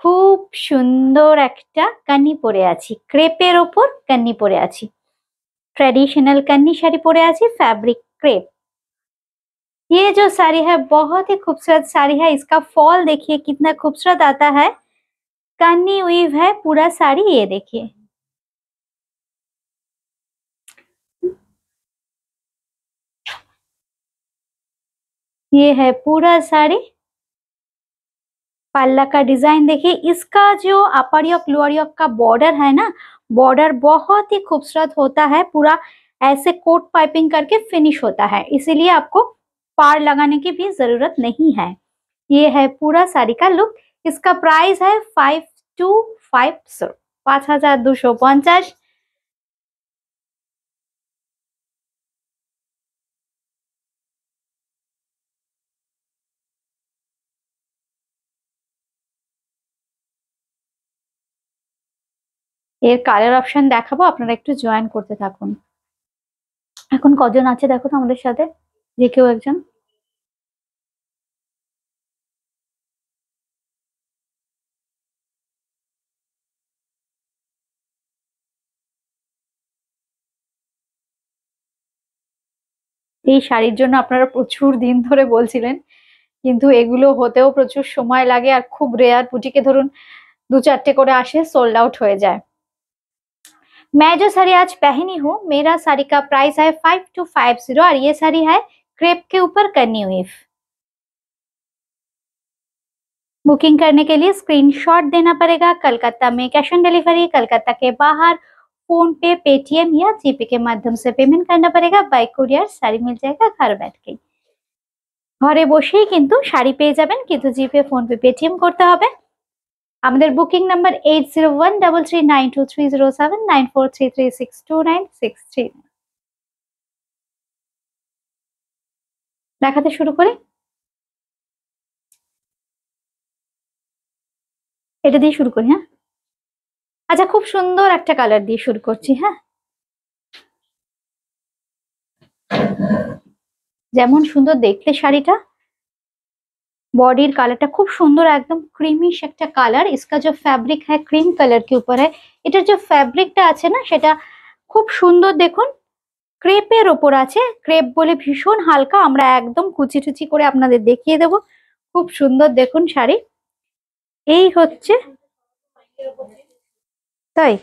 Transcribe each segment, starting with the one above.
খুব সুন্দর একটা কান্নি পরে আছি, ক্রেপের ওপর কান্নি পরে আছি, ट्रेडिशनल कन्नी साड़ी परे आছি, फैब्रिक क्रेप। ये जो साड़ी है बहुत ही खूबसूरत साड़ी है, इसका फॉल देखिए कितना खूबसूरत आता है, कन्नी वीव है पूरा साड़ी, ये देखिए। ये है पूरा साड़ी, पल्ला का डिजाइन देखिए, इसका जो अपर योक लोअर योक का बॉर्डर है ना, बॉर्डर बहुत ही खूबसूरत होता है, पूरा ऐसे कोट पाइपिंग करके फिनिश होता है, इसीलिए आपको पार लगाने की भी जरूरत नहीं है। ये है पूरा साड़ी का लुक। इसका प्राइस है 5250, 5250। এর কালার অপশন দেখাবো, আপনারা একটু জয়েন করতে থাকুন। এখন কজন আছে দেখো তো আমাদের সাথে, যে কেউ একজন। এই শাড়ির জন্য আপনারা প্রচুর দিন ধরে বলছিলেন, কিন্তু এগুলো হতেও প্রচুর সময় লাগে, আর খুব রেয়ার, বুটিকে ধরুন 2-4টে করে আসে, সোल्ड आउट হয়ে যায়। मैं जो साड़ी आज पहनी हूँ, मेरा साड़ी का प्राइस है 5250, और ये साड़ी है क्रेप के ऊपर कन्नी वीव। बुकिंग करने के लिए स्क्रीनशॉट देना पड़ेगा। कलकत्ता में कैश ऑन डिलीवरी, कलकत्ता के बाहर फोन पे, पेटीएम या जीपे के माध्यम से पेमेंट करना पड़ेगा। बाय कुरियर साड़ी मिल जाएगा घर बैठ के, ঘরে বসেই কিন্তু শাড়ি পেয়ে যাবেন, কিন্তু জিপে, ফোন পে, পেটিএম করতে হবে। আমাদের বুকিং নাম্বার 801392307943362963। দেখাতে শুরু করি, এটা দিয়ে শুরু করি। হ্যাঁ, আচ্ছা, খুব সুন্দর একটা কালার দিয়ে শুরু করছি। হ্যাঁ, যেমন সুন্দর দেখতে শাড়িটা, बॉडी कलर खूब सुंदर, एकदम क्रीमिश एक कलर। इसका जो फैब्रिक है क्रीम कलर के ऊपर है, इटार जो फैब्रिकटा आछे ना सेटा खूब सुंदर, देखुन क्रेपर ओपर आछे, क्रेप बोले भीषण हालका, आमरा एकदम कुचि टुचि करे आपनादेर देखिए देब। खूब सुंदर देखुन शाड़ी, এই হচ্ছে তাই।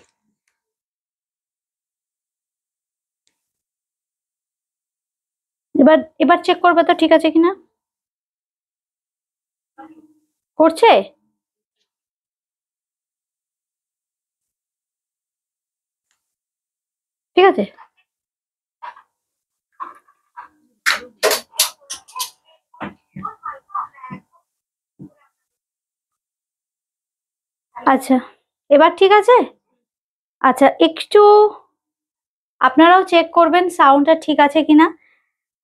এবার এবার চেক করবে তো ঠিক আছে কিনা, করছে? ঠিক আছে, আচ্ছা এবার ঠিক আছে। আচ্ছা, একটু আপনারাও চেক করবেন সাউন্ডটা ঠিক আছে কিনা।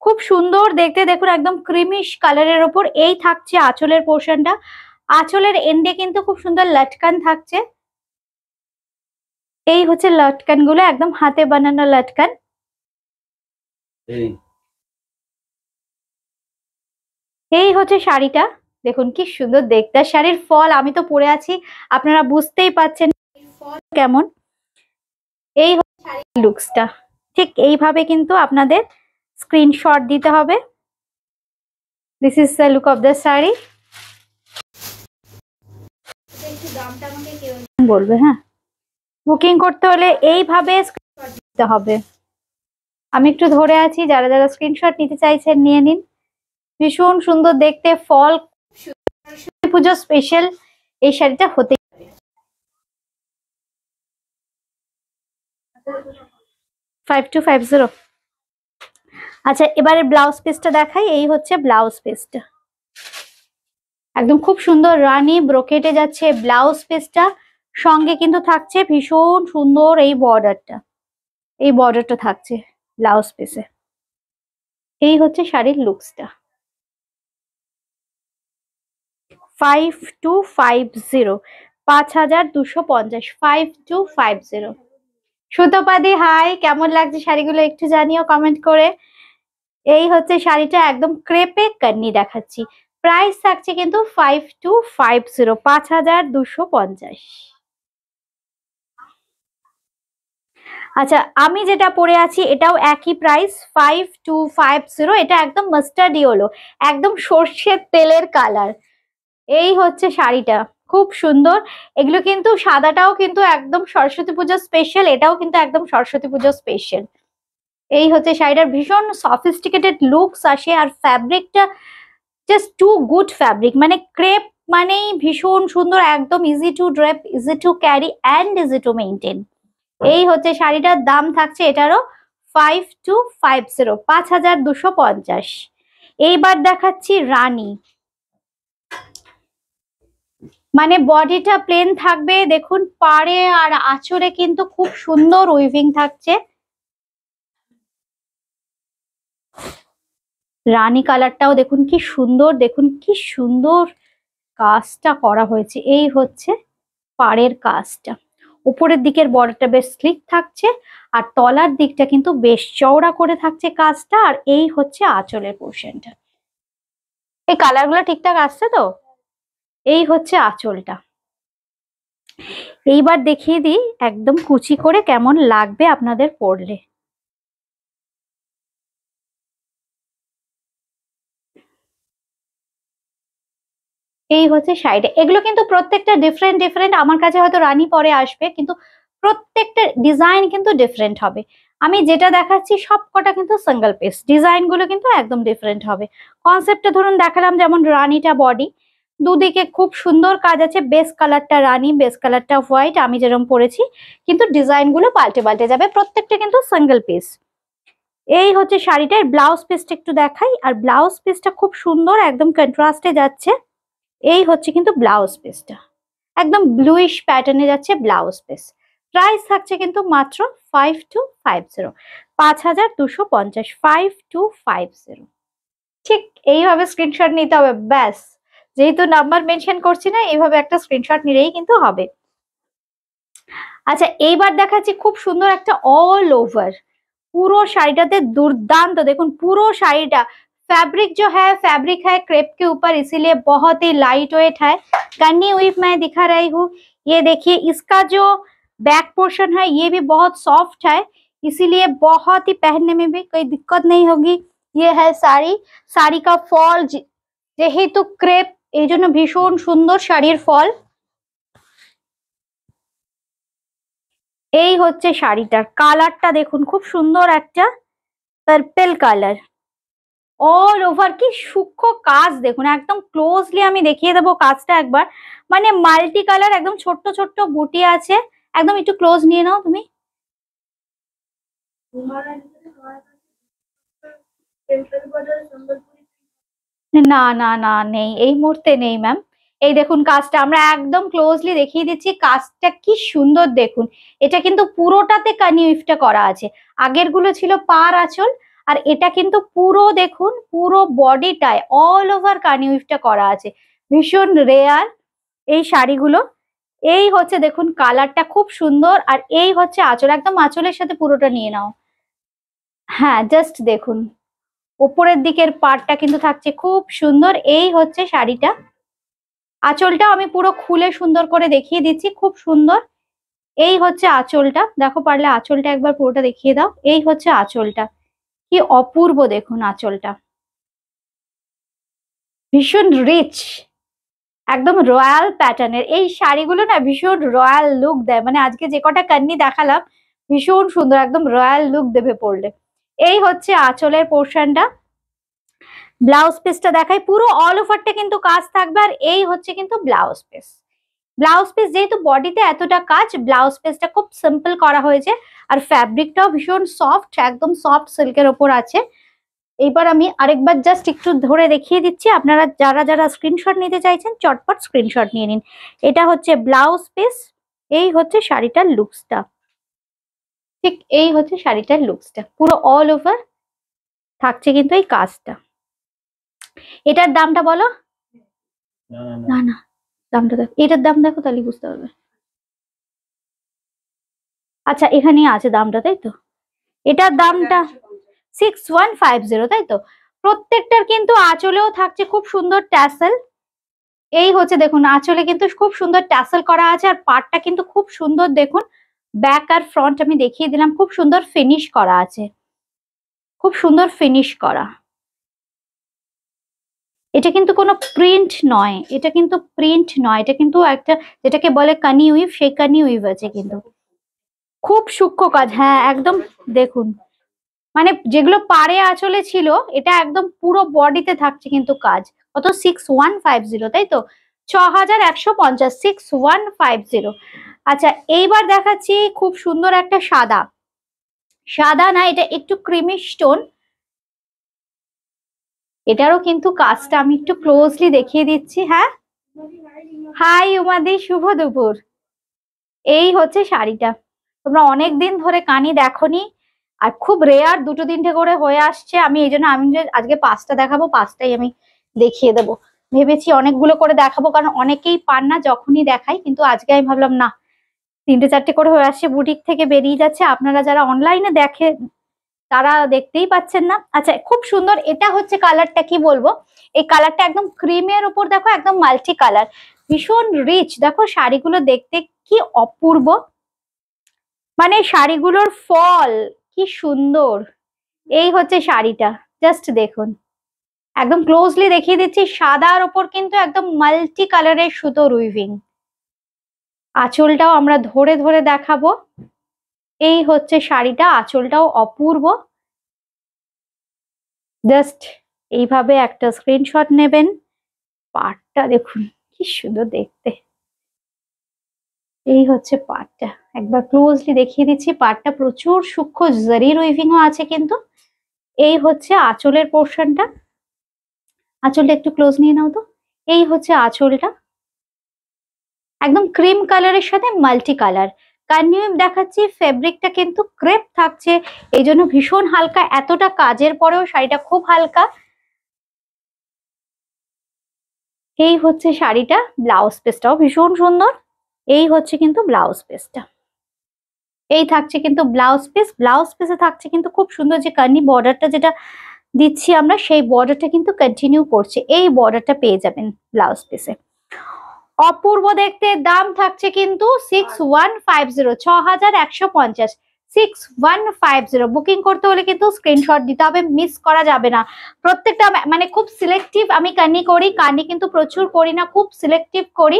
খুব সুন্দর দেখতে, দেখুন একদম ক্রিমিশ কালারের ওপর। এই থাকছে আঁচলের পোর্শনটা, আঁচলের এন্ডে কিন্তু খুব সুন্দর লটকান থাকছে। এই হচ্ছে লটকান গুলো, একদম হাতে বানানো লটকান। এই হচ্ছে শাড়িটা, দেখুন কি সুন্দর দেখতে। শাড়ির ফল আমি তো পরে আছি, আপনারা বুঝতেই পাচ্ছেন ফল কেমন। এই হচ্ছে শাড়ির লুকসটা, ঠিক এইভাবে কিন্তু আপনাদের স্ক্রিনশট দিতে হবে। This is the look of the sari. একটু দামটা আমাকে কেউ বলবে। হ্যাঁ, বুকিং করতে হলে এইভাবে স্ক্রিনশট দিতে হবে। আমি একটু ধরে আছি, যারা যারা স্ক্রিনশট নিতে চাইছেন নিয়ে নিন। ভীষণ সুন্দর দেখতে, ফল পুজো স্পেশাল এই শাড়িটা হতে। 5250। আচ্ছা, এবারে ব্লাউজ পিসটা দেখাই। এই হচ্ছে ব্লাউজ পিসটা, একদম খুব সুন্দর রানী ব্রোকেটে যাচ্ছে ব্লাউজ পিসটা। সঙ্গে কিন্তু থাকছে ভীষণ সুন্দর এই বর্ডারটা, এই বর্ডারটা থাকছে ব্লাউজ পিসে। এই হচ্ছে শাড়ির লুকসটা। 5250, 5250, 5250। সুতোপাদি হাই, কেমন লাগছে শাড়িগুলো একটু জানিও কমেন্ট করে। এই হচ্ছে শাড়িটা, একদম ক্রেপে কান্নি দেখাচ্ছি, প্রাইস থাকছে কিন্তু 5250, 5250। আচ্ছা, আমি যেটা পরে আছি এটাও একই প্রাইস 5250। এটা একদম মাস্টার্ড ইয়েলো, একদম সর্ষের তেলের কালার। এই হচ্ছে শাড়িটা, খুব সুন্দর। এগুলো কিন্তু সাদাটাও কিন্তু একদম সরস্বতী পুজো স্পেশাল, এটাও কিন্তু একদম সরস্বতী পুজো স্পেশাল। এই হচ্ছে শাড়িটার ভীষণ সফিস্টিকেটেড লুকস আসে, আর ফ্যাব্রিকটা জাস্ট টু গুড ফ্যাব্রিক, মানে ক্রেপ মানেই ভীষণ সুন্দর, একদম easy to drape, easy to carry and easy to maintain. এই হচ্ছে শাড়িটার দাম থাকছে এটারও 5250, 5250। এইবার দেখাচ্ছি রানী, মানে বডিটা প্লেন থাকবে, দেখুন পাড়ে আর আঁচলে কিন্তু খুব সুন্দর উইভিং থাকছে। রানী কালারটাও দেখুন কি সুন্দর, দেখুন কি সুন্দর কাজটা করা হয়েছে। এই হচ্ছে পাড়ের কাজটা, উপরের দিকের বর্ডারটা বেশ স্লিক থাকছে, আর তলার দিকটা কিন্তু বেশ চওড়া করে থাকছে কাজটা। আর এই হচ্ছে আঁচলের পোর্শনটা। এই কালারগুলো ঠিকঠাক আসছে তো? এই হচ্ছে আঁচলটা। এইবার দেখিয়ে দিই একদম কুচি করে কেমন লাগবে আপনাদের পরলে। এই হচ্ছে শাড়িটা। এগুলো কিন্তু প্রত্যেকটা ডিফারেন্ট ডিফারেন্ট, আমার কাছে হয়তো রানী পরে আসবে, কিন্তু প্রত্যেকটা ডিজাইন কিন্তু ডিফারেন্ট হবে। আমি যেটা দেখাচ্ছি সব কটা কিন্তু সিঙ্গেল পিস, ডিজাইন গুলো কিন্তু একদম ডিফারেন্ট হবে। কনসেপ্টটা ধরুন দেখালাম, যেমন রানীটা বডি, দুদিকে খুব সুন্দর কাজ আছে, বেস কালারটা রানী, বেস কালারটা হোয়াইট, আমি যেরকম পরেছি, কিন্তু ডিজাইন গুলো পাল্টে পাল্টে যাবে, প্রত্যেকটা কিন্তু সিঙ্গেল পিস। এই হচ্ছে শাড়িটার ব্লাউজ পিসটা একটু দেখাই, আর ব্লাউজ পিসটা খুব সুন্দর, একদম কন্ট্রাস্টে যাচ্ছে। এই হচ্ছে কিন্তু ব্লাউজ পিসটা, একদম ব্লুইশ প্যাটার্নে যাচ্ছে ব্লাউজ পিস। প্রাইস থাকছে কিন্তু মাত্র 5250, 5250, 5250। ঠিক এইভাবে স্ক্রিনশট নিতে হবে ব্যাস, যেহেতু নাম্বার মেনশন করছি না, এইভাবে একটা স্ক্রিনশট নিলেই কিন্তু হবে। আচ্ছা, এইবার দেখাচ্ছি খুব সুন্দর একটা অল ওভার, पूरो শাড়িটাতে दुर्दांत, देखो पूरो শাড়িটা फैब्रिक जो है फैब्रिक है क्रेप के ऊपर, इसीलिए बहुत ही लाइट वेट है। कन्नी वीव मैं दिखा रही हूँ, ये देखिए इसका जो बैक पोर्शन है ये भी बहुत सॉफ्ट है, इसीलिए बहुत ही पहनने में भी कोई दिक्कत नहीं होगी। ये है साड़ी, साड़ी का फॉल যেহেতু ক্রেপ এই জন্য ভীষণ সুন্দর শাড়ির ফল। এই হচ্ছে শাড়িটার কালারটা দেখুন, খুব সুন্দর একটা পার্পল কালার, অল ওভার কি সূক্ষ্ম কাজ দেখুন, একদম ক্লোজলি আমি দেখিয়ে দেবো কাজটা একবার, মানে মাল্টি কালার, একদম ছোট্ট ছোট্ট বুটি আছে, একদম একটু ক্লোজ নিয়ে নাও তুমি। না না না, নেই এই মুহূর্তে নেই ম্যাম। এই দেখুন কাজটা আমরা একদম ক্লোজলি দেখিয়ে দিচ্ছি, কাজটা কি সুন্দর দেখুন। এটা কিন্তু পুরোটাতে কানি উইফটা করা আছে, আগের গুলো ছিল পার আঁচল, আর এটা কিন্তু পুরো দেখুন পুরো বডিটায় অল ওভার কানি উইফটা করা আছে, ভীষণ রেয়ার এই শাড়িগুলো। এই হচ্ছে দেখুন কালারটা খুব সুন্দর, আর এই হচ্ছে আঁচল, একদম আঁচলের সাথে পুরোটা নিয়ে নাও। হ্যাঁ জাস্ট দেখুন উপরের দিকের পার্টটা কিন্তু থাকছে খুব সুন্দর। এই হচ্ছে শাড়িটা, আঁচলটাও আমি পুরো খুলে সুন্দর করে দেখিয়ে দিচ্ছি, খুব সুন্দর। এই হচ্ছে আঁচলটা, দেখো পারলে আঁচলটা একবার পুরোটা দেখিয়ে দাও। এই হচ্ছে আঁচলটা, কি অপূর্ব দেখুন আঁচলটা, ভীষণ রিচ, একদম রয়্যাল প্যাটার্নের। এই শাড়িগুলো না ভীষণ রয়্যাল লুক দেয়, মানে আজকে যে কটা কান্নি দেখালাম ভীষণ সুন্দর, একদম রয়্যাল লুক দেবে পরলে। এই হচ্ছে আঁচলের পোর্শনটা। ব্লাউজ পিসটা দেখাই, পুরো অল ওভারটা কিন্তু কাজ থাকবে, আর এই হচ্ছে কিন্তু ব্লাউজ পিস। ব্লাউজ পিস যেহেতু বডিতে এতটা কাজ, ব্লাউজ পিসটা খুব সিম্পল করা হয়েছে, আর ফ্যাব্রিকটাও ভীষণ সফট, একদম সফট সিল্কের ওপর আছে। এইবার আমি আরেকবার জাস্ট একটু ধরে দেখিয়ে দিচ্ছি, আপনারা যারা যারা স্ক্রিনশট নিতে চাইছেন চটপট স্ক্রিনশট নিয়ে নিন। এটা হচ্ছে ব্লাউজ পিস, এই হচ্ছে শাড়িটার লুকসটা, ঠিক এই হচ্ছে শাড়িটার লুকসটা, পুরো অল ওভার থাকছে কিন্তু এই কাজটা। এটার দামটা বলো। না না, দামটা দেখো, এটার দাম দেখো তাহলে বুঝতে পারবে। আচ্ছা এখানেই আছে দামটা, তাই তো? এটার দামটা 6150, তাই তো? প্রত্যেকটার কিন্তু আঁচলেও থাকছে খুব সুন্দর ট্যাসেল। এই হচ্ছে দেখুন আঁচলে কিন্তু খুব সুন্দর ট্যাসেল করা আছে, আর পাড়টা কিন্তু খুব সুন্দর দেখুন, ব্যাক আর ফ্রন্ট আমি দেখিয়ে দিলাম, খুব সুন্দর ফিনিশ করা আছে, খুব সুন্দর ফিনিশ করা। এটা কিন্তু কোনো প্রিন্ট নয়, এটা কিন্তু প্রিন্ট নয়, এটা কিন্তু একটা যেটাকে বলে কানি উইভ, সেই কানি উইভ আছে কিন্তু, খুব সূক্ষ্ম কাজ। হ্যাঁ একদম দেখুন, মানে যেগুলো পাড়ে আঁচলে ছিল এটা একদম পুরো বডিতে থাকছে কিন্তু কাজ। কত? 6150, তাই তো? 6150, 6150। আচ্ছা এইবার দেখাচ্ছি খুব সুন্দর একটা সাদা, সাদা না এটা একটু ক্রিমি স্টোন, এটারও কিন্তু কাজটা আমি একটু ক্লোজলি দেখিয়ে দিচ্ছি। হ্যাঁ হাই উমাদি, শুভ দুপুর। এই হচ্ছে শাড়িটা, তোমরা অনেকদিন ধরে কানি দেখোনি, আর খুব রেয়ার, দুটো তিনটে করে হয়ে আসছে। আমি এই জন্য আমি আজকে 5টা দেখাবো, 5টাই আমি দেখিয়ে দেবো। ভেবেছি অনেকগুলো করে দেখাবো, কারণ অনেকেই পান না যখনই দেখাই, কিন্তু আজকে আমি ভাবলাম না, 3টে 4টে করে হয়ে আসছে, বুটিক থেকে বেরিয়ে যাচ্ছে, আপনারা যারা অনলাইনে দেখে তারা দেখতেই পাচ্ছেন না। আচ্ছা খুব সুন্দর, এটা হচ্ছে কালারটা কি বলবো, এই কালারটা একদম ক্রিমের উপর দেখো, একদম মাল্টি কালার, ভীষণ রিচ। দেখো শাড়িগুলো দেখতে কি অপূর্ব, মানে শাড়িগুলোর ফল কি সুন্দর। এই হচ্ছে শাড়িটা, জাস্ট দেখুন, একদম ক্লোজলি দেখিয়ে দিচ্ছি, সাদার ওপর কিন্তু একদম মাল্টি কালারের সুতোর উইভিং। আঁচলটাও আমরা ধরে ধরে দেখাবো। এই হচ্ছে শাড়িটা, আঁচলটাও অপূর্ব। জাস্ট এইভাবে একটা স্ক্রিনশট নেবেন। পাড়টা দেখুন কি সুন্দর দেখতে, এই হচ্ছে পাড়টা, একবার ক্লোজলি দেখিয়ে দিচ্ছি। পাড়টা প্রচুর সূক্ষ্ম জারির উইভিংও আছে কিন্তু। এই হচ্ছে আঁচলের পোর্শনটা, আঁচলটা একটু ক্লোজ নিয়ে নাও তো। এই হচ্ছে আঁচলটা, একদম ক্রিম কালারের সাথে মাল্টি কালার। কন্টিনিউ দেখাচ্ছি, ফেব্রিকটা কিন্তু ক্রেপ থাকছে, এই জন্য ভীষণ হালকা, এতটা কাজের পরেও শাড়িটা খুব হালকা। এই হচ্ছে শাড়িটা, ব্লাউজ পিসটাও ভীষণ সুন্দর। এই হচ্ছে কিন্তু ব্লাউজ পিসটা, এই থাকছে কিন্তু ব্লাউজ পিস। ব্লাউজ পিসে থাকছে কিন্তু খুব সুন্দর যে কার্নি বর্ডারটা যেটা দিচ্ছি আমরা, সেই বর্ডারটা কিন্তু কন্টিনিউ করছে, এই বর্ডারটা পেয়ে যাবেন ব্লাউজ পিসে। অপূর্ব দেখতে। দাম থাকছে কিন্তু 6150, 6150, 6150। বুকিং করতে হলে কিন্তু স্ক্রিনশট দিতে হবে, মিস করা যাবে না। প্রত্যেকটা মানে খুব সিলেক্টিভ আমি কানি করি, কানি কিন্তু প্রচুর করি না, খুব সিলেক্টিভ করি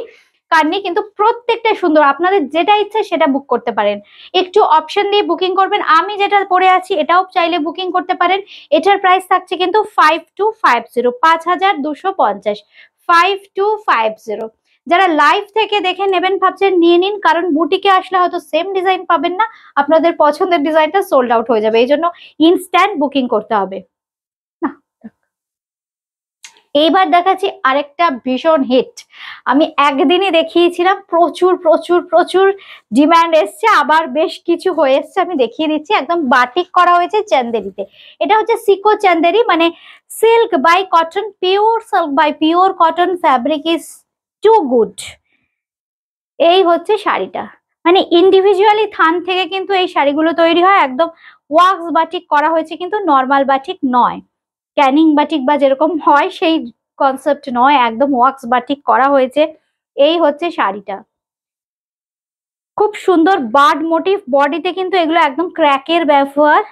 কানি, কিন্তু প্রত্যেকটা সুন্দর। আপনাদের যেটা ইচ্ছে সেটা বুক করতে পারেন, একটু অপশন দিয়ে বুকিং করবেন। আমি যেটা পরে আছি এটাও চাইলে বুকিং করতে পারেন। এটার প্রাইস থাকছে কিন্তু 5250, 5250, 5250। যারা লাইভ থেকে দেখে নেবেন ভাবছেন নিয়ে নিন, কারণ বুটিকে আসলে হয়তো সেম ডিজাইন পাবেন না, আপনাদের পছন্দের ডিজাইনটা সোল্ড আউট হয়ে যাবে, এই জন্য ইনস্ট্যান্ট বুকিং করতে হবে না। এইবার দেখাচ্ছি আরেকটা ভীষণ হিট, আমি একদিনই দেখিয়েছিলাম, প্রচুর প্রচুর প্রচুর ডিমান্ড এসছে, আবার বেশ কিছু হয়ে এসছে, আমি দেখিয়ে দিচ্ছি। একদম বাটিক করা হয়েছে চান্দেরিতে, এটা হচ্ছে সিকো চান্দেরি, মানে silk by cotton, pure silk by pure cotton, fabric is too good. এই হচ্ছে শাড়িটা, মানে ইন্ডিভিজুয়ালি থান থেকে কিন্তু এই শাড়িগুলো তৈরি হয়, একদম ওয়াক্স বাটিক করা হয়েছে, কিন্তু নর্মাল বাটিক নয়, ক্যানিং বাটিক বা যেরকম হয় সেই কনসেপ্ট নয়, একদম ওয়াক্স বাটিক করা হয়েছে। এই হচ্ছে শাড়িটা, খুব সুন্দর বার্ড মোটিভ বডিতে, কিন্তু এগুলো একদম ক্র্যাকের ব্যবহার,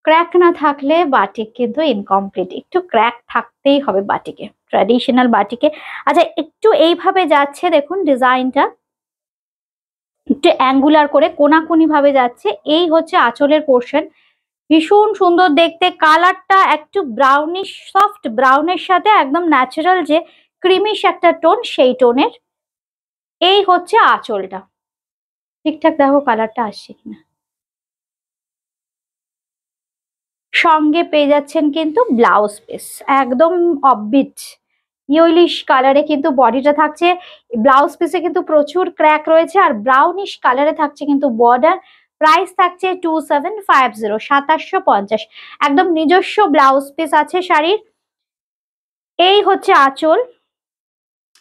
ক্র্যাক না থাকলে বাটিক কিন্তু ইনকমপ্লিট, একটু ক্র্যাক থাকতেই হবে বাটিকে, ট্র্যাডিশনাল বাটিকে। আচ্ছা একটু এইভাবে যাচ্ছে দেখুন ডিজাইনটা, একটু অ্যাঙ্গুলার করে কোনাকুনি ভাবে যাচ্ছে। এই হচ্ছে আঁচলের পোর্শন, ভীষণ সুন্দর দেখতে। কালারটা একটু ব্রাউনিশ, সফট ব্রাউনের সাথে একদম ন্যাচারাল যে ক্রিমিশ একটা টোন, সেই টোনের। এই হচ্ছে আঁচলটা, ঠিকঠাক দেখো কালারটা আসছে কিনা। সঙ্গে পেয়ে যাচ্ছেন কিন্তু ব্লাউজ পিস, একদম অফবিট ইয়েলিশ কালারে কিন্তু বডিটা থাকছে। ব্লাউজ পিসে কিন্তু প্রচুর ক্র্যাক রয়েছে, আর ব্রাউনিশ কালারে থাকছে কিন্তু বর্ডার। প্রাইস থাকছে 2750, 2750। একদম নিজস্ব ব্লাউজ পিস আছে শাড়ির। এই হচ্ছে আঁচল,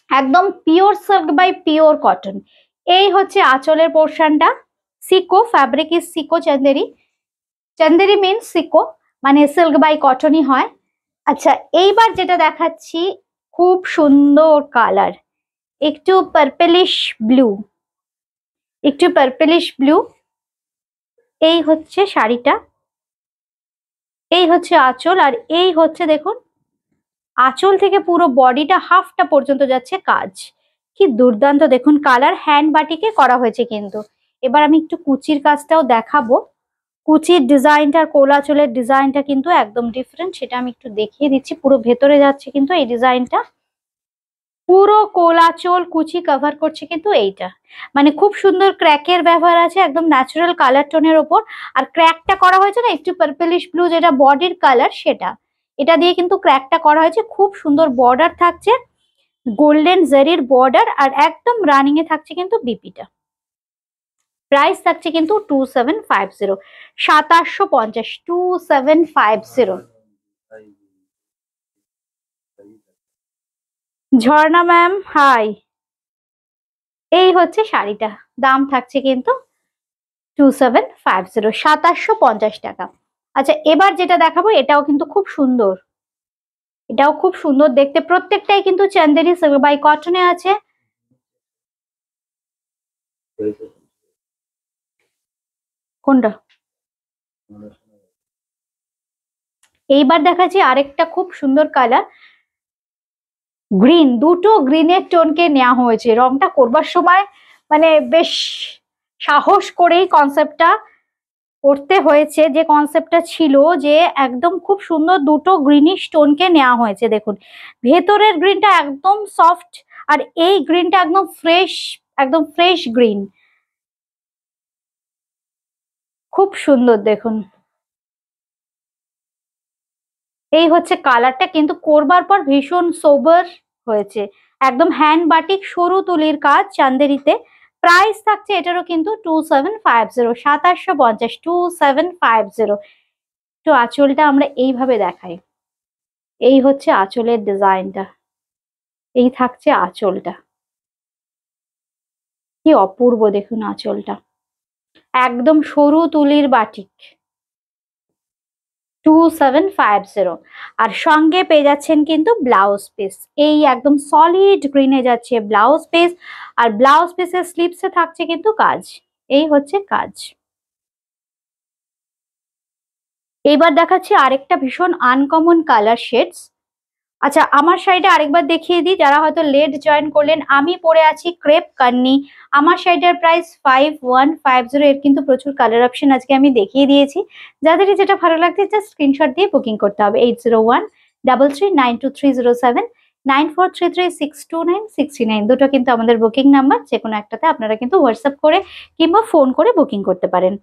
একদম pure silk by pure cotton. এই হচ্ছে আঁচলের পোর্শনটা, sico, fabric is sico Chanderi. Chanderi means sico, মানে সিল্ক বাই কটনই হয়। আচ্ছা, এইবার যেটা দেখাচ্ছি খুব সুন্দর কালার, একটু পার্পলিশ ব্লু, একটু পার্পলিশ ব্লু। এই হচ্ছে শাড়িটা, এই হচ্ছে আঁচল, আর এই হচ্ছে দেখুন আঁচল থেকে পুরো বডিটা হাফটা পর্যন্ত যাচ্ছে কাজ। কি দুর্দান্ত দেখুন কালার, হ্যান্ড বাটিকে করা হয়েছে কিন্তু। এবার আমি একটু কুচির কাজটাও দেখাবো। কুচির ডিজাইনটা আর কোলাচলের ডিজাইনটা কিন্তু একদম ডিফারেন্ট, সেটা আমি একটু দেখিয়ে দিচ্ছি। পুরো ভেতরে যাচ্ছে কিন্তু এই ডিজাইনটা, পুরো কোলাচল কুচি কভার করছে কিন্তু এইটা। মানে খুব সুন্দর ক্র্যাকের ব্যবহার আছে একদম ন্যাচারাল কালার টোনের ওপর। আর ক্র্যাকটা করা হয়েছে না একটু পার্পলিশ ব্লু, যেটা বডির কালার সেটা, এটা দিয়ে কিন্তু ক্র্যাকটা করা হয়েছে। খুব সুন্দর বর্ডার থাকছে, গোল্ডেন জারির বর্ডার, আর একদম রানিং এ থাকছে কিন্তু বিপিটা। প্রাইস থাকছে কিন্তু 2750, 2750, 2750। ঝর্ণা ম্যাম হাই। এই হচ্ছে শাড়িটা, দাম থাকছে কিন্তু 2750, 2750 টাকা। আচ্ছা, এবার যেটা দেখাবো এটাও কিন্তু খুব সুন্দর, এটাও খুব সুন্দর দেখতে। প্রত্যেকটাই কিন্তু চান্দেরি সিল্ক বাই কটনে আছে। কোনটা? এইবার দেখাচ্ছি আরেকটা খুব সুন্দর কালার, গ্রিন, দুটো গ্রিনের টোনকে নেওয়া হয়েছে। রংটা করবার সময় মানে বেশ সাহস করেই কনসেপ্টটা করতে হয়েছে, যে কনসেপ্টটা ছিল যে একদম খুব সুন্দর দুটো গ্রিনিশ টোনকে নেওয়া হয়েছে। দেখুন ভেতরের গ্রিনটা একদম সফট, আর এই গ্রিনটা একদম ফ্রেশ, একদম ফ্রেশ গ্রিন, খুব সুন্দর দেখুন। এই হচ্ছে কালারটা, কিন্তু করবার পর ভীষণ সোবার হয়েছে, একদম হ্যান্ড বাটিক সরু তুলির কাজ চান্দেরিতে। প্রাইস থাকছে এটারও কিন্তু 2750, 2750, 2750। তো আঁচলটা আমরা এইভাবে দেখাই, এই হচ্ছে আঁচলের ডিজাইনটা, এই থাকছে আঁচলটা, কি অপূর্ব দেখুন আঁচলটা, একদম সরু তুলির বাটিক, 2750। আর সঙ্গে পেয়ে যাচ্ছেন কিন্তু ব্লাউজ পিস, এই একদম সলিড গ্রিনে যাচ্ছে ব্লাউজ পিস, আর ব্লাউজ পিসের স্লিপসে থাকছে কিন্তু কাজ, এই হচ্ছে কাজ। এইবার দেখাচ্ছি আরেকটা ভীষণ আনকমন কালার শেডস। আচ্ছা, আমার শাড়িটা আরেকবার দেখিয়ে দিই, যারা হয়তো লেট জয়েন করলেন। আমি পরে আছি ক্রেপ কান্নি, আমার শাড়িটার প্রাইস 5150। এর কিন্তু প্রচুর কালার অপশন আজকে আমি দেখিয়ে দিয়েছি। যাদেরই যেটা ভালো লাগছে জাস্ট স্ক্রিনশট দিয়ে বুকিং করতে হবে। 8013392307, 9433629629, দুটো কিন্তু আমাদের বুকিং নাম্বার। যে কোনো একটাতে আপনারা কিন্তু হোয়াটসঅ্যাপ করে কিংবা ফোন করে বুকিং করতে পারেন।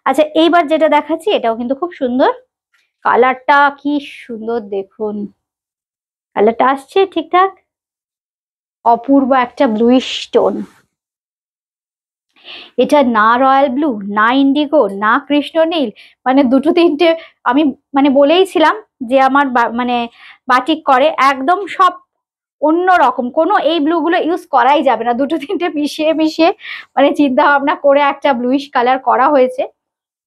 আচ্ছা, এইবার যেটা দেখাচ্ছি এটাও কিন্তু খুব সুন্দর, কালারটা কি সুন্দর দেখুন, কালারটা আসছে ঠিকঠাক, অপূর্ব একটা ব্লুইশ টোন। এটা না রয়্যাল ব্লু, না ইন্ডিগো, না কৃষ্ণ নীল, মানে দুটো তিনটে। আমি মানে বলেইছিলাম যে আমার মানে বাটিক করে একদম সব অন্য রকম, কোনো এই ব্লু গুলো ইউজ করাই যাবে না, দুটো তিনটে মিশিয়ে মিশিয়ে মানে চিন্তা ভাবনা করে একটা ব্লুইশ কালার করা হয়েছে।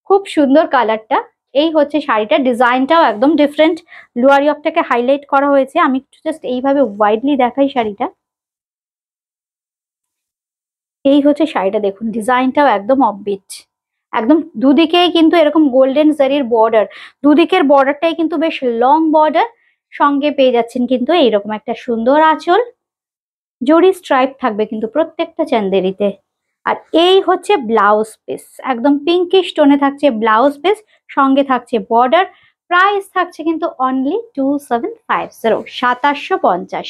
খুব সুন্দর কালারটা। এই হচ্ছে শাড়িটার ডিজাইনটাও একদম ডিফারেন্ট, লোয়ার ইয়কটাকে হাইলাইট করা হয়েছে। আমি একটু জাস্ট এইভাবে ওয়াইডলি দেখাই শাড়িটা। এই হচ্ছে শাড়িটা দেখুন, ডিজাইনটাও একদম অফবিট, একদম দুদিকেই কিন্তু এরকম গোল্ডেন জারির বর্ডার, দুদিকের বর্ডারটাই কিন্তু বেশ লং বর্ডার। সঙ্গে পেয়ে যাচ্ছেন কিন্তু এইরকম একটা সুন্দর আঁচল, জরি স্ট্রাইপ থাকবে কিন্তু প্রত্যেকটা চান্দেরিতে। আর এই হচ্ছে ব্লাউজ পিস, একদম পিঙ্কিশ টোনে থাকছে ব্লাউজ পিস, সঙ্গে থাকছে বর্ডার। প্রাইস থাকছে কিন্তু অনলি 2750, 2750,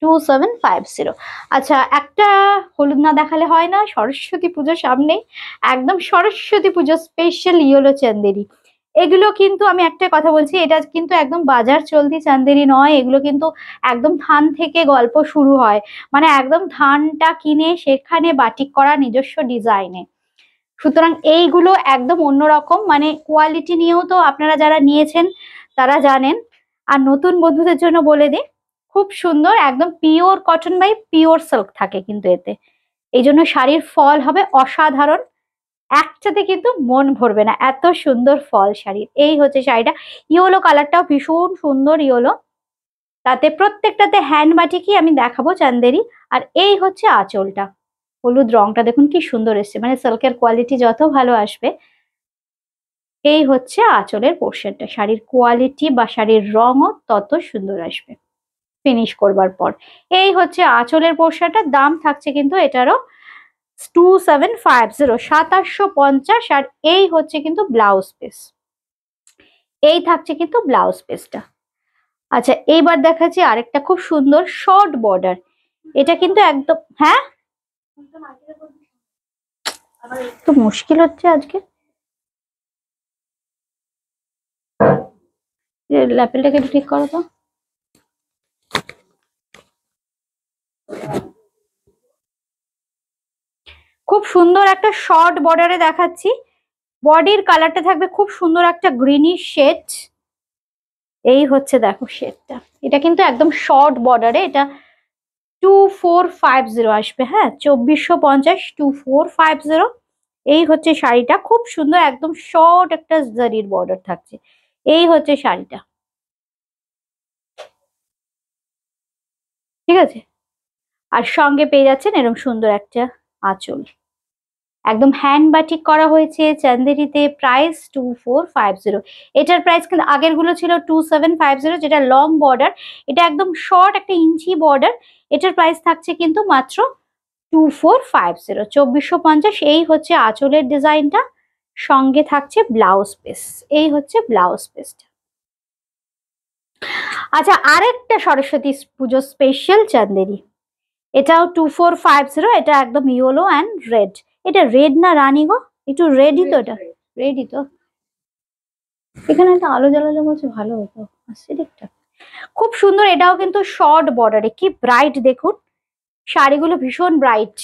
2750। আচ্ছা, একটা হলুদ না দেখালে হয় না, সরস্বতী পুজোর সামনে, একদম সরস্বতী পুজো স্পেশাল ইয়েলো চান্দেরি। এগুলো কিন্তু আমি একটা কথা বলছি, এটা কিন্তু একদম বাজার চলতি চান্দেরি নয়, এগুলো কিন্তু একদম থান থেকে গল্প শুরু হয়, মানে একদম থানটা কিনে সেখানে বাটিক করা নিজস্ব ডিজাইনে। সুতরাং এইগুলো একদম অন্যরকম, মানে কোয়ালিটি নিয়েও তো আপনারা যারা নিয়েছেন তারা জানেন। আর নতুন বন্ধুদের জন্য বলে দিই, খুব সুন্দর একদম pure cotton by pure silk থাকে কিন্তু এতে, এই জন্য শাড়ির ফল হবে অসাধারণ, একটাতে কিন্তু মন ভরবে না, এত সুন্দর ফল শাড়ির। এই হচ্ছে শাড়িটা, ইয়েলো কালারটাও ভীষণ সুন্দর ইয়েলো, তাতে প্রত্যেকটাতে হ্যান্ড বাটিকই আমি দেখাবো চান্দেরি। আর এই হচ্ছে আঁচলটা, হলুদ রংটা দেখুন কি সুন্দর এসছে, মানে সিল্কের কোয়ালিটি যত ভালো আসবে। এই হচ্ছে আঁচলের পোর্শনটা, শাড়ির কোয়ালিটি বা শাড়ির রঙও তত সুন্দর আসবে ফিনিশ করবার পর। এই হচ্ছে আঁচলের পোর্শনটা, দাম থাকছে কিন্তু এটারও 2750, 2750। আর এই হচ্ছে কিন্তু ব্লাউজ পিস, এই থাকছে কিন্তু ব্লাউজ পিসটা। আচ্ছা এইবার দেখাচ্ছি আরেকটা খুব সুন্দর শর্ট বর্ডার, এটা কিন্তু একদম, হ্যাঁ তো মুশকিল হচ্ছে আজকে, ল্যাপেলটাকে ঠিক করো তো। খুব সুন্দর একটা শর্ট বর্ডারে দেখাচ্ছি, বডির কালারটা থাকবে খুব সুন্দর একটা গ্রিনিশ শেড। এই হচ্ছে দেখো শেডটা, এটা কিন্তু একদম শর্ট বর্ডারে, এটা 2450 আসবে, হ্যাঁ 2450, 2450। এই হচ্ছে শাড়িটা, খুব সুন্দর একদম শর্ট একটা জারির বর্ডার থাকছে। এই হচ্ছে শাড়িটা, ঠিক আছে। আর সঙ্গে পেয়ে যাচ্ছেন এরকম সুন্দর একটা আঁচল, একদম হ্যান্ড বাটিক করা হয়েছে চান্দেরিতে। প্রাইস 2450। এটার প্রাইস কিন্তু আগের গুলো ছিল 2750, যেটা লং বর্ডার, এটা একদম শর্ট একটা ইঞ্চি বর্ডার। এটার প্রাইস থাকছে কিন্তু মাত্র 2450, 2450। এই হচ্ছে আঁচলের ডিজাইনটা, সঙ্গে থাকছে ব্লাউজ পিস। এই হচ্ছে ব্লাউজ পিসটা। আচ্ছা আরেকটা সরস্বতী পুজো স্পেশাল চান্দেরি, এটাও 2450, এটা একদম ইয়েলো অ্যান্ড রেড। এটা রেড না রানী গো, একটু রেডই তো, এটা রেডই তো। এখানে একটা আলো জ্বালালে বলছে ভালো হতো, আসছে ঠিকঠাক। খুব সুন্দর, এটাও কিন্তু শর্ট বর্ডারে, কি ব্রাইট দেখুন, শাড়িগুলো ভীষণ ব্রাইট।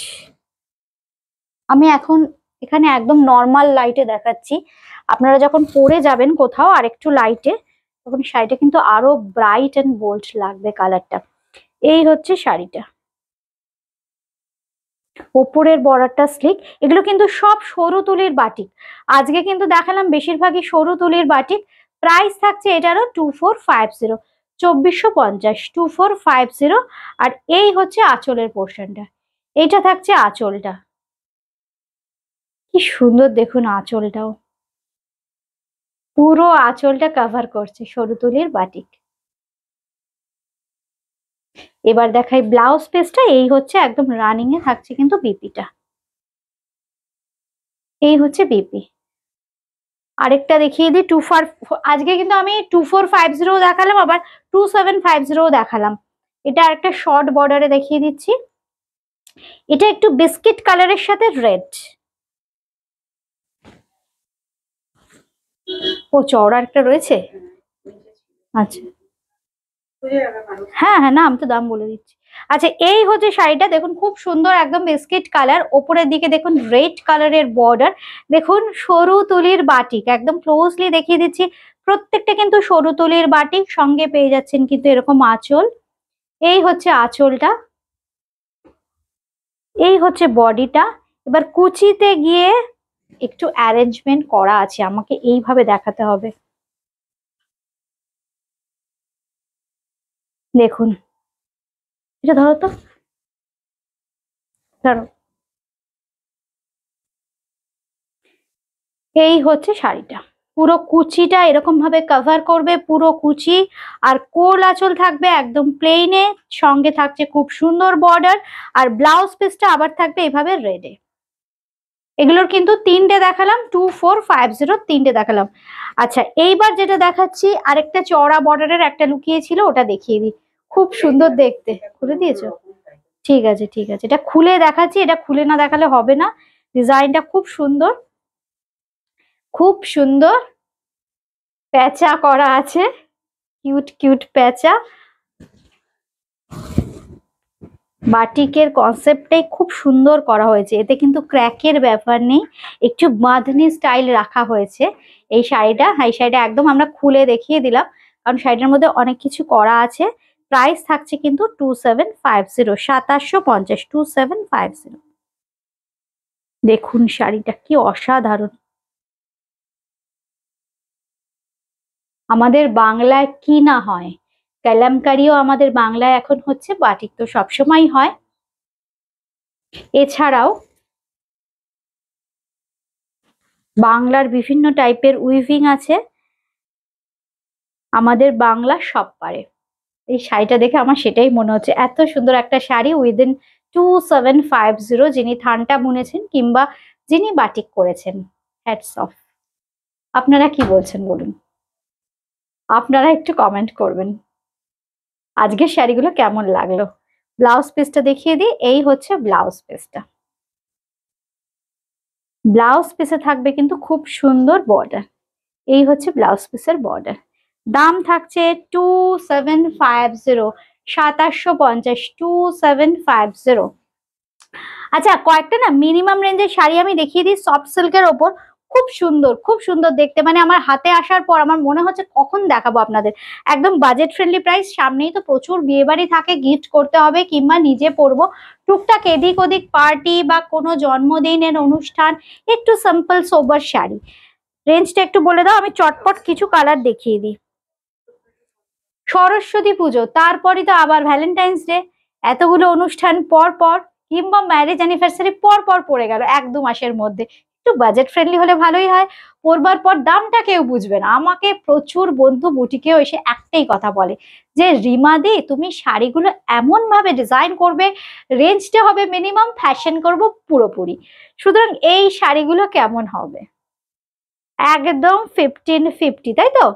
আমি এখন এখানে একদম নর্মাল লাইটে দেখাচ্ছি, আপনারা যখন পরে যাবেন কোথাও আর একটু লাইটে, তখন শাড়িটা কিন্তু আরো ব্রাইট এন্ড বোল্ড লাগবে কালারটা। এই হচ্ছে শাড়িটা, ওপরের বর্ডারটা স্লিক। এগুলো কিন্তু সব সরু তুলির বাটিক, আজকে কিন্তু দেখালাম বেশিরভাগই সরু তুলির বাটিক। প্রাইস থাকছে এটারও 2450, 2450, 2450। আর এই হচ্ছে আঁচলের পোর্শনটা, এইটা থাকছে আঁচলটা, কি সুন্দর দেখুন আঁচলটাও, পুরো আঁচলটা কভার করছে সরু তুলির বাটিক। এবার দেখাই ব্লাউজ পিসটা, এই হচ্ছে একদম রানিং এ থাকছে কিন্তু বিপিটা, এই হচ্ছে বিপি। আরেকটা দেখিয়ে দিই, আজকে কিন্তু আমি 2450 দেখালাম, আবার 2750 দেখালাম। এটা আরেকটা শর্ট বর্ডারে দেখিয়ে দিচ্ছি, এটা একটু বিস্কিট কালারের সাথে রেড। ও চওড়া একটা রয়েছে, আচ্ছা হ্যাঁ হ্যাঁ, না আমি তো দাম বলে দিচ্ছি। আচ্ছা এই হচ্ছে শাড়িটা, দেখুন খুব সুন্দর একদম বিস্কিট কালার, ওপরের দিকে দেখুন রেড কালারের বর্ডার, দেখুন সরু তুলির বাটিক, একদম ক্লোজলি দেখিয়ে দিচ্ছি। প্রত্যেকটা কিন্তু সরু তুলির বাটিক, সঙ্গে পেয়ে যাচ্ছেন কিন্তু এরকম আঁচল। এই হচ্ছে আঁচলটা, এই হচ্ছে বডিটা। এবার কুচিতে গিয়ে একটু অ্যারেঞ্জমেন্ট করা আছে, আমাকে এইভাবে দেখাতে হবে, দেখুন এটা ধরো তো, ধরো। এই হচ্ছে শাড়িটা, পুরো কুচিটা এরকম ভাবে কভার করবে, পুরো কুচি। আর কোল আঁচল থাকবে একদম প্লেনে, সঙ্গে থাকছে খুব সুন্দর বর্ডার। আর ব্লাউজ পিসটা আবার থাকবে এইভাবে রেডে। এগুলোর কিন্তু তিনটে দেখালাম, 2450 তিনটে দেখালাম। আচ্ছা এইবার যেটা দেখাচ্ছি আরেকটা চওড়া বর্ডারের একটা লুকিয়ে ছিল, ওটা দেখিয়ে দিই, খুব সুন্দর দেখতে। খুলে দিয়েছো, ঠিক আছে ঠিক আছে, এটা খুলে দেখাচ্ছি, এটা খুলে না দেখালে হবে না। ডিজাইনটা খুব সুন্দর, খুব সুন্দর প্যাচা করা আছে, কিউট কিউট প্যাচা। বাটিকের কনসেপ্টটাই খুব সুন্দর করা হয়েছে, এতে কিন্তু ক্র্যাকের ব্যাপার নেই, একটু বাঁধনি স্টাইল রাখা হয়েছে এই শাড়িটা। এই শাড়িটা একদম আমরা খুলে দেখিয়ে দিলাম, কারণ শাড়িটার মধ্যে অনেক কিছু করা আছে। প্রাইস থাকছে কিন্তু 2750, 2750, 2750। দেখুন শাড়িটা কি অসাধারণ। আমাদের বাংলায় কি না হয়, কালামকারিও আমাদের বাংলায় এখন হচ্ছে, বাটিক তো সবসময় হয়। এছাড়াও বাংলার বিভিন্ন টাইপের উইভিং আছে, আমাদের বাংলা সব পারে। এই শাড়িটা দেখে আমার সেটাই মনে হচ্ছে, এত সুন্দর একটা শাড়ি উইদিন 2750, যিনি থানটা বুনেছেন কিংবা যিনি বাটিক করেছেন, হ্যাটস অফ। আপনারা কি বলছেন বলুন, আপনারা একটু কমেন্ট করবেন আজকের শাড়িগুলো কেমন লাগলো। ব্লাউজ পিসটা দেখিয়ে দিই, এই হচ্ছে ব্লাউজ পিসটা। ব্লাউজ পিসে থাকবে কিন্তু খুব সুন্দর বর্ডার, এই হচ্ছে ব্লাউজ পিসের বর্ডার। দাম থাকছে 2750, 2750, 2750। আচ্ছা, কয়েকটা না মিনিমাম রেঞ্জের শাড়ি আমি দেখিয়ে দিই সফট সিল্কের ওপর, খুব সুন্দর, খুব সুন্দর দেখতে, মানে আমার হাতে আসার পর আমার মনে হচ্ছে কখন দেখাবো আপনাদের। একদম বাজেট ফ্রেন্ডলি প্রাইস, সামনেই তো প্রচুর বিয়ে বাড়ি থাকে, গিফট করতে হবে কিংবা নিজে পরবো, টুকটাক এদিক ওদিক পার্টি বা কোনো জন্মদিনের অনুষ্ঠান, একটু সিম্পল সোবার শাড়ি। রেঞ্জটা একটু বলে দাও, আমি চটপট কিছু কালার দেখিয়ে দিই। সরস্বতী পুজো, তারপরই তো আবার ভ্যালেন্টাইন্স ডে, এতগুলো অনুষ্ঠান পর পর কিংবা ম্যারেজ অ্যানিভার্সারি পর পর পড়ে গেল 1-2 মাসের মধ্যে, একটু বাজেট ফ্রেন্ডলি হলে ভালোই হয়। পরবার পর দামটা কেউ বুঝবে না। আমাকে প্রচুর বন্ধু বুটিকেও এসে একটাই কথা বলে যে রিমা দি তুমি শাড়িগুলো এমন ভাবে ডিজাইন করবে, রেঞ্জটা হবে মিনিমাম, ফ্যাশন করব পুরোপুরি। সুতরাং এই শাড়িগুলো কেমন হবে, একদম 1550, তাই তো?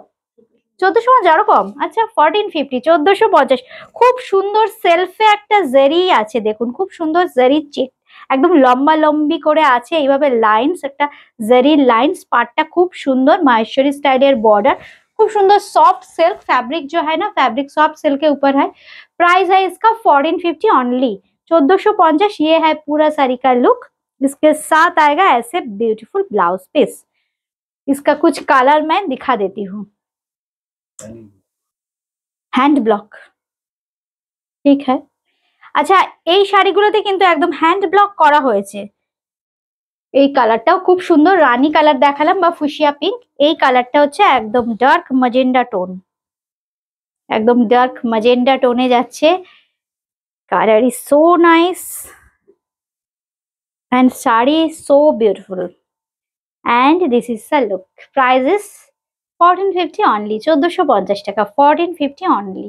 1450 আরো কম, আচ্ছা 1450, 1450। খুব সুন্দর সেলফে একটা জারি আছে, দেখুন খুব সুন্দর জারি চেক, একদম লম্বা লম্বি করে আছে এইভাবে লাইন্স, একটা জারি লাইন্স, পার্টটা খুব সুন্দর মাহেশ্বরী স্টাইলের बॉर्डर, खूब सुंदर सॉफ्ट सिल्क फैब्रिक जो है ना, फैब्रिक सॉफ्ट सिल्क के ऊपर है। प्राइस है इसका 1450 ओनली, 1450। ये है पूरा साड़ी का लुक, इसके साथ आएगा ऐसे ब्यूटीफुल ब्लाउज पीस। इसका कुछ कलर मैं दिखा देती हूँ। হ্যান্ড ব্লক, ঠিক হ্যাঁ। আচ্ছা, এই শাড়িগুলোতে কিন্তু একদম হ্যান্ড ব্লক করা হয়েছে। এই কালারটাও খুব সুন্দর, রানী কালার দেখালাম বা ফুশিয়া পিঙ্ক, এই কালারটা হচ্ছে একদম ডার্ক ম্যাজেন্ডা টোন, একদম ডার্ক ম্যাজেন্ডা টোনে যাচ্ছে। Colour is so nice and saree is so beautiful and this is the look. Price is 1450 only, 1450 টাকা, 1450 only।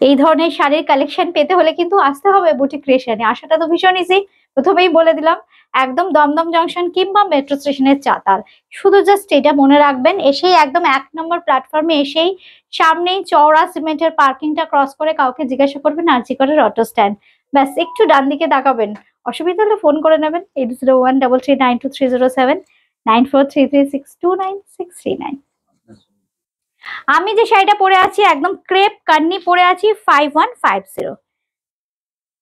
এই ধরনের শাড়ির কালেকশন পেতে হলে কিন্তু আসতে হবে বুটিক ক্রিয়েশনে। আসাটা তো ভীষণ ইজি, প্রথমেই বলে দিলাম, একদম দমদম জংশন কিংবা মেট্রো স্টেশনের চাতাল। শুধু জাস্ট এটা মনে রাখবেন, এসেই একদম 1 নম্বর প্ল্যাটফর্মে এসেই সামনেই চওড়া সিমেন্টের পার্কিংটা ক্রস করে কাউকে জিজ্ঞাসা করবেন আরজি করের অটো স্ট্যান্ড, ব্যাস একটু ডান দিকে তাকাবেন। অসুবিধা হলে ফোন করে নেবেন 8013392307, 9433629639। আমি যে শাড়িটা পরে আছি একদম ক্রেপ কান্নি পরে আছি 5150,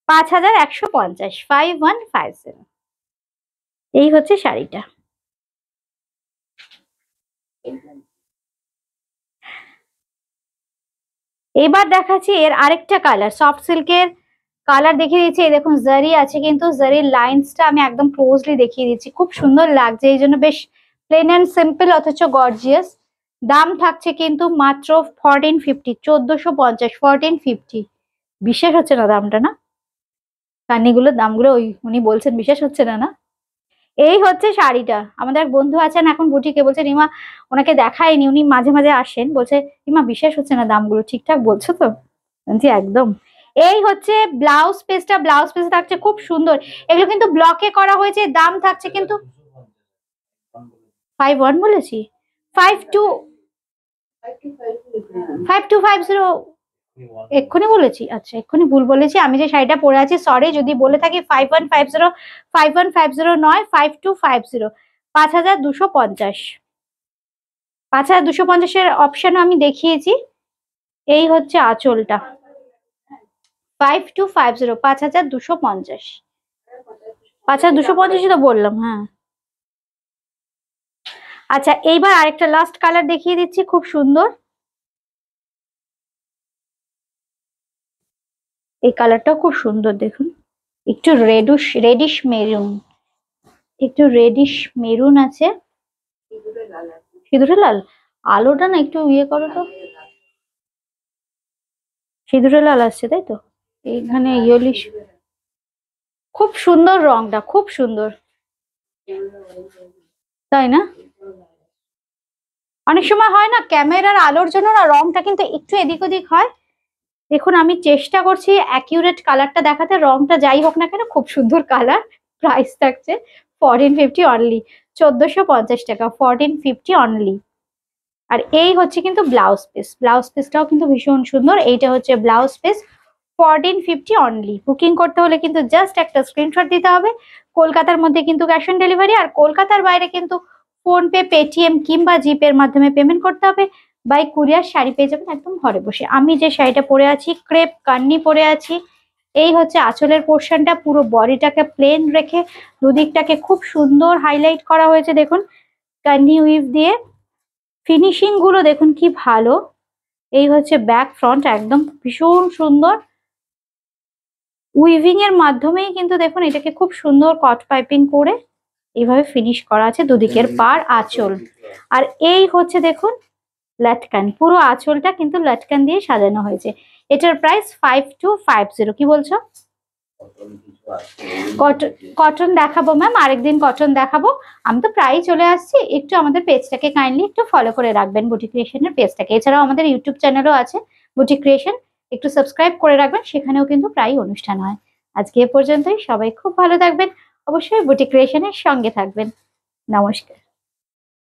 5150, 5150। এই হচ্ছে শাড়িটা। এবার দেখাচ্ছি এর আরেকটা কালার, সফট সিল্কের কালার দেখিয়ে দিচ্ছি। এই দেখুন জারি আছে, কিন্তু জারির লাইন্সটা আমি একদম ক্লোজলি দেখিয়ে দিচ্ছি, খুব সুন্দর লাগছে, এই জন্য বেশ প্লেন অ্যান্ড সিম্পল অথচ গর্জিয়াস। দাম থাকছে কিন্তু মাত্র 1450, 1450, 1450। বিশ্বাস হচ্ছে না দামটা, না কানিগুলোর দামগুলো ওই উনি বলছেন, বিশ্বাস হচ্ছে না, না? এই হচ্ছে শাড়িটা। আমাদের এক বন্ধু আছেন এখন বুটিকে, বলছে রিমা ওনাকে দেখায়নি, উনি মাঝে মাঝে আসেন, বলছে রিমা বিশ্বাস হচ্ছে না দামগুলো, ঠিকঠাক বলছো তো? বলছি একদম। এই হচ্ছে ব্লাউজ পিসটা, ব্লাউজ পিস থাকছে খুব সুন্দর, এগুলো কিন্তু ব্লকে করা হয়েছে। দাম থাকছে কিন্তু 51 বলেছি, 5250, এক্ষুনি বলেছি, আচ্ছা এক্ষুনি ভুল বলেছি। আমি যে শাড়িটা পরে আছি, সরি যদি বলে থাকি 5150, 5150 নয়, 5250, 5250। 5250-এর অপশনও আমি দেখিয়েছি। এই হচ্ছে আঁচলটা, 5250, 5250, 5250 তো বললাম, হ্যাঁ। আচ্ছা, এইবার আরেকটা লাস্ট কালার দেখিয়ে দিচ্ছি, খুব সুন্দর। এই কালারটাও খুব সুন্দর, দেখুন একটু রেডিশ মেরুন, একটু রেডিশ মেরুন আছে, সিঁদুরে লাল। আলোটা না একটু ইয়ে করো তো, সিঁদুরে লাল আসছে তাই তো, এইখানে ইয়েলিশ। খুব সুন্দর রংটা, খুব সুন্দর, তাই না? অনেক সময় হয় না ক্যামেরার আলোর জন্য না রংটা কিন্তু একটু এদিক ওদিক হয়। দেখুন আমি চেষ্টা করছি অ্যাকিউরেট কালারটা দেখাতে, রংটা যাই হোক না কেন খুব সুন্দর কালার। প্রাইস থাকছে 1450 অনলি, 1450 টাকা, 1450 অনলি। আর এই হচ্ছে কিন্তু ব্লাউজ পিস, ব্লাউজ পিসটাও কিন্তু ভীষণ সুন্দর। এইটা হচ্ছে ব্লাউজ পিস, 1450 অনলি। বুকিং করতে হলে কিন্তু জাস্ট একটা স্ক্রিনশট দিতে হবে। কলকাতার মধ্যে কিন্তু ক্যাশ অন ডেলিভারি, আর কলকাতার বাইরে কিন্তু ফোনপে, পেটিএম কিংবা জিপের মাধ্যমে পেমেন্ট করতে হবে। বাই কুরিয়ার শাড়ি পেয়ে যাবেন একদম ঘরে বসে। আমি যে শাড়িটা পরে আছি ক্রেপ কান্নি পরে আছি। এই হচ্ছে আঁচলের পোর্শনটা, পুরো বডিটাকে প্লেন রেখে দুদিকটাকে খুব সুন্দর হাইলাইট করা হয়েছে দেখুন কান্নি উইভ দিয়ে। ফিনিশিং গুলো দেখুন কি ভালো। এই হচ্ছে ব্যাক ফ্রন্ট, একদম ভীষণ সুন্দর উইভিং এর মাধ্যমেই কিন্তু দেখুন এটাকে খুব সুন্দর কট পাইপিং করে এইভাবে ফিনিশ করা আছে দুদিকের পার আঁচল। আর এই হচ্ছে দেখুন লাটকান, পুরো আঁচলটা কিন্তু লাটকান দিয়ে সাজানো হয়েছে। এটার প্রাইস 5250। কি বলছো? কটন দেখাবো ম্যাম, আরেকদিন কটন দেখাবো। আমি তো প্রায় চলে আসছি, একটু আমাদের পেজটাকে কাইন্ডলি একটু ফলো করে রাখবেন, বুটিক ক্রিয়েশনের পেজটাকে। এছাড়াও আমাদের ইউটিউব চ্যানেলও আছে বুটিক ক্রিয়েশন, একটু সাবস্ক্রাইব করে রাখবেন, সেখানেও কিন্তু প্রায় অনুষ্ঠান হয়। আজকে এ পর্যন্তই, সবাই খুব ভালো থাকবেন, অবশ্যই বুটিক ক্রিয়েশনের সঙ্গে থাকবেন। নমস্কার।